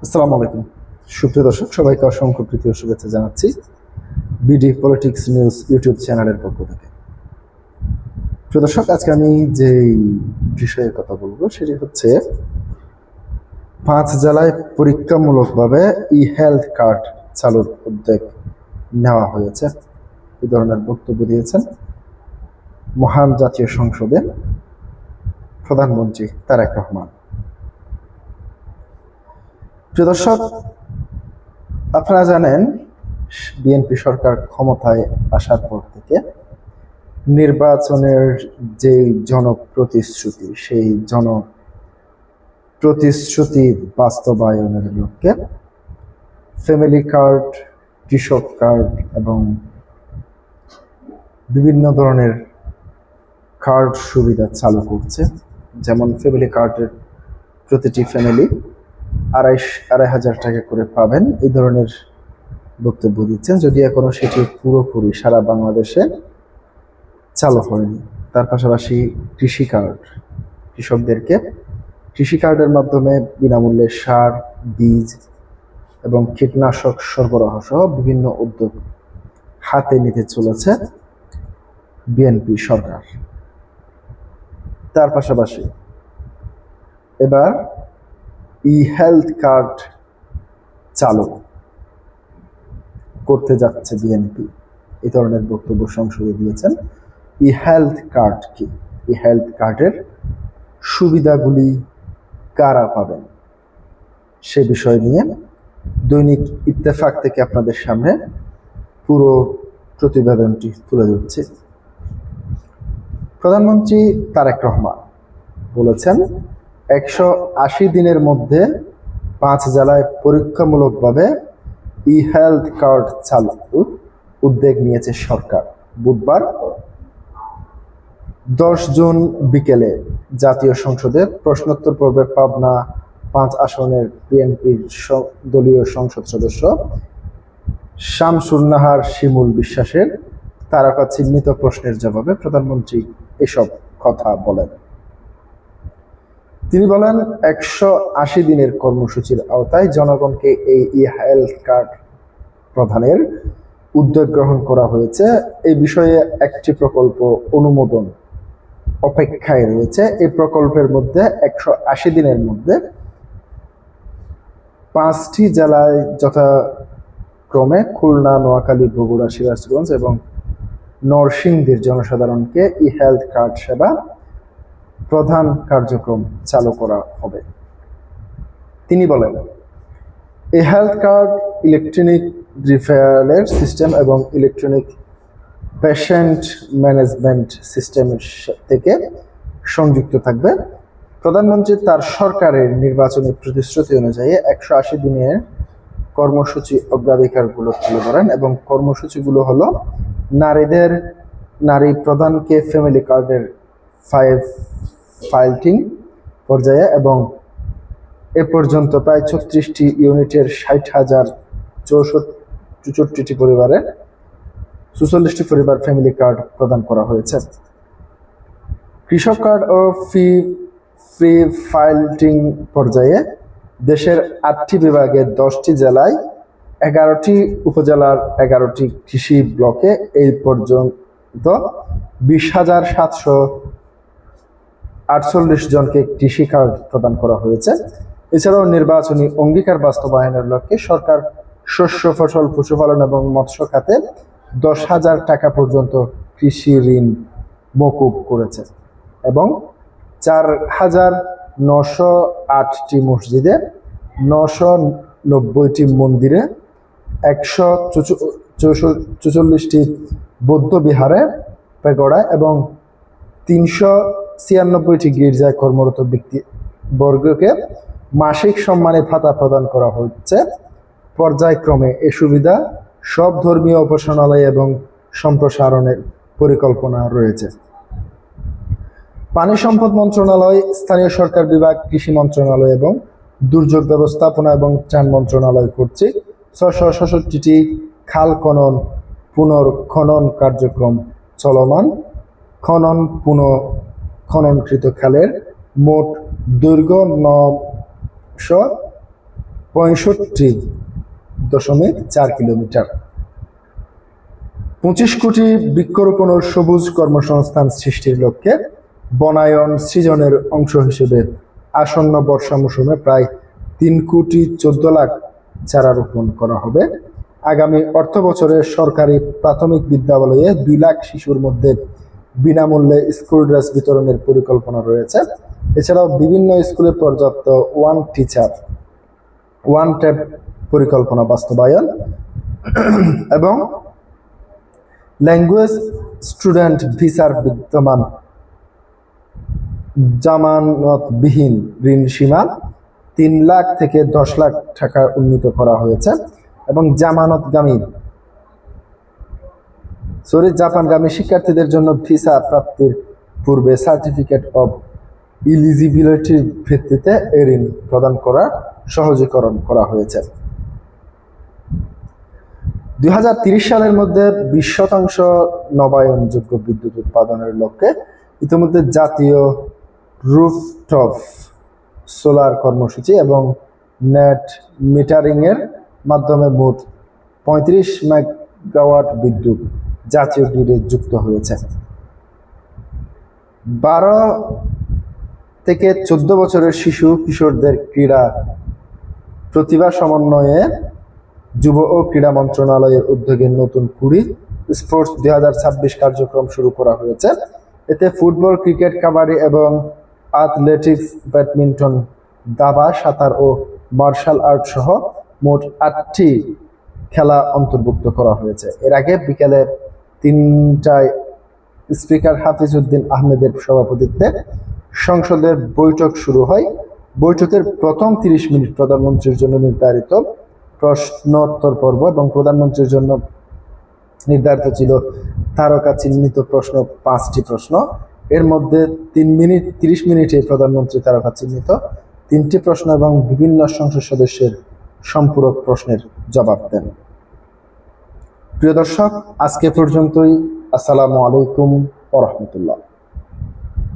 আসসালামু আলাইকুম সুপ্রিয় দর্শক, সবাইকে অসংখ্য প্রীতি ও শুভেচ্ছা জানাচ্ছি বিডি পলিটিক্স নিউজ ইউটিউব চ্যানেলের পক্ষ থেকে। প্রিয় দর্শক, আজকে আমি যেই বিষয়ে কথা বলবো সেটি হচ্ছে 5 জেলায় পরীক্ষামূলকভাবে ই হেলথ কার্ড চালুর উদ্যোগ নেওয়া হয়েছে। এই ধরনের বক্তব্য দিয়েছেন মহান জাতীয় সংসদে প্রধানমন্ত্রী তারেক রহমান। প্রিয় দর্শক, আপনারা জানেন বিএনপি সরকার ক্ষমতায় আসার পর থেকে নির্বাচনের যে জনপ্রতিশ্রুতি, সেই জনপ্রতিশ্রুতি বাস্তবায়নের লক্ষ্যে ফ্যামিলি কার্ড, কৃষক কার্ড এবং বিভিন্ন ধরনের কার্ড সুবিধা চালু করছে। যেমন ফ্যামিলি কার্ডের প্রতিটি ফ্যামিলি 2,500 টাকা করে পাবেন, এই ধরনের বক্তব্য দিচ্ছেন, যদি এখনো সেটি পুরোপুরি সারা বাংলাদেশে চালু হয়নি। তার পাশাপাশি কৃষি কার্ড, কৃষকদেরকে কৃষি কার্ডের মাধ্যমে বিনামূল্যে সার, বীজ এবং কীটনাশক সরবরাহ সহ বিভিন্ন উদ্যোগ হাতে নিতে চলেছে বিএনপি সরকার। তার পাশাপাশি এবার ই হেলথ কার্ড চালু করতে যাচ্ছে বিএনপি, এই ধরনের বক্তব্য সংসদে দিয়েছেন। ই হেলথ কার্ড কি, ই হেলথ কার্ডের সুবিধাগুলি কারা পাবেন সে বিষয় নিয়ে দৈনিক ইত্তেফাক থেকে আপনাদের সামনে পুরো প্রতিবেদনটি তুলে ধরছি। প্রধানমন্ত্রী তারেক রহমান বলেছেন 180 দিনের মধ্যে 5 জেলায় পরীক্ষামূলকভাবে ই হেলথ কার্ড চালুর উদ্যোগ নিয়েছে সরকার। বুধবার 10 জুন বিকেলে জাতীয় সংসদের প্রশ্নোত্তর পর্বে পাবনা 5 আসনের বিএনপির দলীয় সংসদ সদস্য শামসুন নাহার শিমুল বিশ্বাসের তারকা চিহ্নিত প্রশ্নের জবাবে প্রধানমন্ত্রী এসব কথা বলেন। তিনি বলেন, 180 দিনের কর্মসূচির আওতায় জনগণকে এই ই হেলথ কার্ড প্রদানের উদ্যোগ গ্রহণ করা হয়েছে। এই বিষয়ে একটি প্রকল্প অনুমোদন অপেক্ষায় রয়েছে। এই প্রকল্পের মধ্যে 180 দিনের মধ্যে 5টি জেলায় যথাক্রমে খুলনা, নোয়াখালী, বগুড়া, সিরাজগঞ্জ এবং নরসিংদীর জনসাধারণকে ই হেলথ কার্ড সেবা প্রধান কার্যক্রম চালু করা হবে। তিনি বলেন, এই health card electronic referral system এবং ইলেকট্রনিক পেশেন্ট ম্যানেজমেন্ট সিস্টেমের থেকে সংযুক্ত থাকবে। প্রধানমন্ত্রী তার সরকারের নির্বাচনী প্রতিশ্রুতি অনুযায়ী 180 দিনের কর্মসূচি অগ্রাধিকারগুলো তুলে ধরেন এবং কর্মসূচিগুলো হলো নারী প্রধানকে ফ্যামিলি কার্ডের ফাইলিং পর্যায়ে এবং এ পর্যন্ত প্রায় 36টি ইউনিটের 60,064টি পরিবারে 44টি পরিবার ফ্যামিলি কার্ড প্রদান করা হয়েছে। কৃষক কার্ড ও ফ্রি ফাইলিং পর্যায়ে দেশের 8টি বিভাগে 10টি জেলায় 11টি উপজেলার 11টি কৃষি ব্লকে এই পর্যন্ত 20,748 জনকে কৃষি কার্ড প্রদান করা হয়েছে। এছাড়াও নির্বাচনী অঙ্গীকার বাস্তবায়নের লক্ষ্যে সরকার শস্য, ফসল, পশুপালন এবং মৎস্য খাতে 10,000 টাকা পর্যন্ত কৃষি ঋণ মকুব করেছে এবং 4,908টি মসজিদে, 990টি মন্দিরে, 144টি বৌদ্ধ বিহারে, পেগোড়া এবং 396টি গির্জায় কর্মরত ব্যক্তিবর্গকে মাসিক সম্মানী ভাতা প্রদান করা হচ্ছে। পর্যায়ক্রমে এ সুবিধা সব ধর্মীয় উপাসনালয় এবং সম্প্রসারণের পরিকল্পনা রয়েছে। পানি সম্পদ মন্ত্রণালয়, স্থানীয় সরকার বিভাগ, কৃষি মন্ত্রণালয় এবং দুর্যোগ ব্যবস্থাপনা এবং ত্রাণ মন্ত্রণালয় কর্তৃক 666টি খাল পুনর্খনন কার্যক্রম চলমান। খননকৃত খালের মোট দৈর্ঘ্য 950 65.4 কিলোমিটার। 25 কোটি বৃক্ষরোপণ ও সবুজ কর্মসংস্থান সৃষ্টির লক্ষ্যে বনায়ন সৃজনের অংশ হিসেবে আসন্ন বর্ষা মৌসুমে প্রায় 3,14,00,000 চারা রোপণ করা হবে। আগামী অর্থ বছরে সরকারি প্রাথমিক বিদ্যালয়ে 2 লাখ শিশুর মধ্যে বিনামূল্যে স্কুল ড্রেস বিতরণের পরিকল্পনা রয়েছে। এছাড়াও বিভিন্ন স্কুলে পর্যাপ্ত ওয়ান টিচার ওয়ান ট্যাব পরিকল্পনা বাস্তবায়ন এবং ল্যাঙ্গুয়েজ স্টুডেন্ট ভিসার বিদ্যমান জামানতবিহীন ঋণ সীমা 3 লাখ থেকে 10 লাখ টাকা উন্নীত করা হয়েছে এবং জাপানগামী শিক্ষার্থীদের জন্য ভিসা প্রাপ্তির পূর্বে সার্টিফিকেট অব ইলিজিবিলিটির ভিত্তিতে ঋণ প্রদান করার সহজীকরণ করা হয়েছে। 2030 সালের মধ্যে 20% নবায়নযোগ্য বিদ্যুৎ উৎপাদনের লক্ষ্যে ইতিমধ্যে জাতীয় রুফটপ সোলার কর্মসূচি এবং নেট মিটারিংয়ের মাধ্যমে মোট 35 মেগাওয়াট বিদ্যুৎ জাতীয় গ্রিডে যুক্ত হয়েছে। 12 থেকে 14 বছরের শিশু কিশোরদের ক্রীড়া প্রতিভা সমন্বয়ে যুব ও ক্রীড়া মন্ত্রণালয়ের উদ্যোগে নতুন কুড়ি স্পোর্টস 2026 কার্যক্রম শুরু করা হয়েছে। এতে ফুটবল, ক্রিকেট, কাবাডি এবং অ্যাথলেটিক্স, ব্যাডমিন্টন, দাবা, সাঁতার ও মার্শাল আর্ট সহ মোট 8টি খেলা অন্তর্ভুক্ত করা হয়েছে। এর আগে বিকেলে 3টায় স্পিকার হাফিজ উদ্দিন আহমেদের সভাপতিত্বে সংসদের বৈঠক শুরু হয়। বৈঠকের প্রথম 30 মিনিট প্রধানমন্ত্রীর জন্য নির্ধারিত প্রশ্নোত্তর পর্ব এবং প্রধানমন্ত্রীর জন্য নির্ধারিত ছিল তারকা চিহ্নিত প্রশ্ন 5টি প্রশ্ন। এর মধ্যে 30 মিনিটে প্রধানমন্ত্রী তারকা চিহ্নিত 3টি প্রশ্ন এবং বিভিন্ন সংসদ সদস্যের সম্পূরক প্রশ্নের জবাব দেন। প্রিয় দর্শক, আজকে পর্যন্তই। আসসালামু আলাইকুম ওয়া রাহমাতুল্লাহ।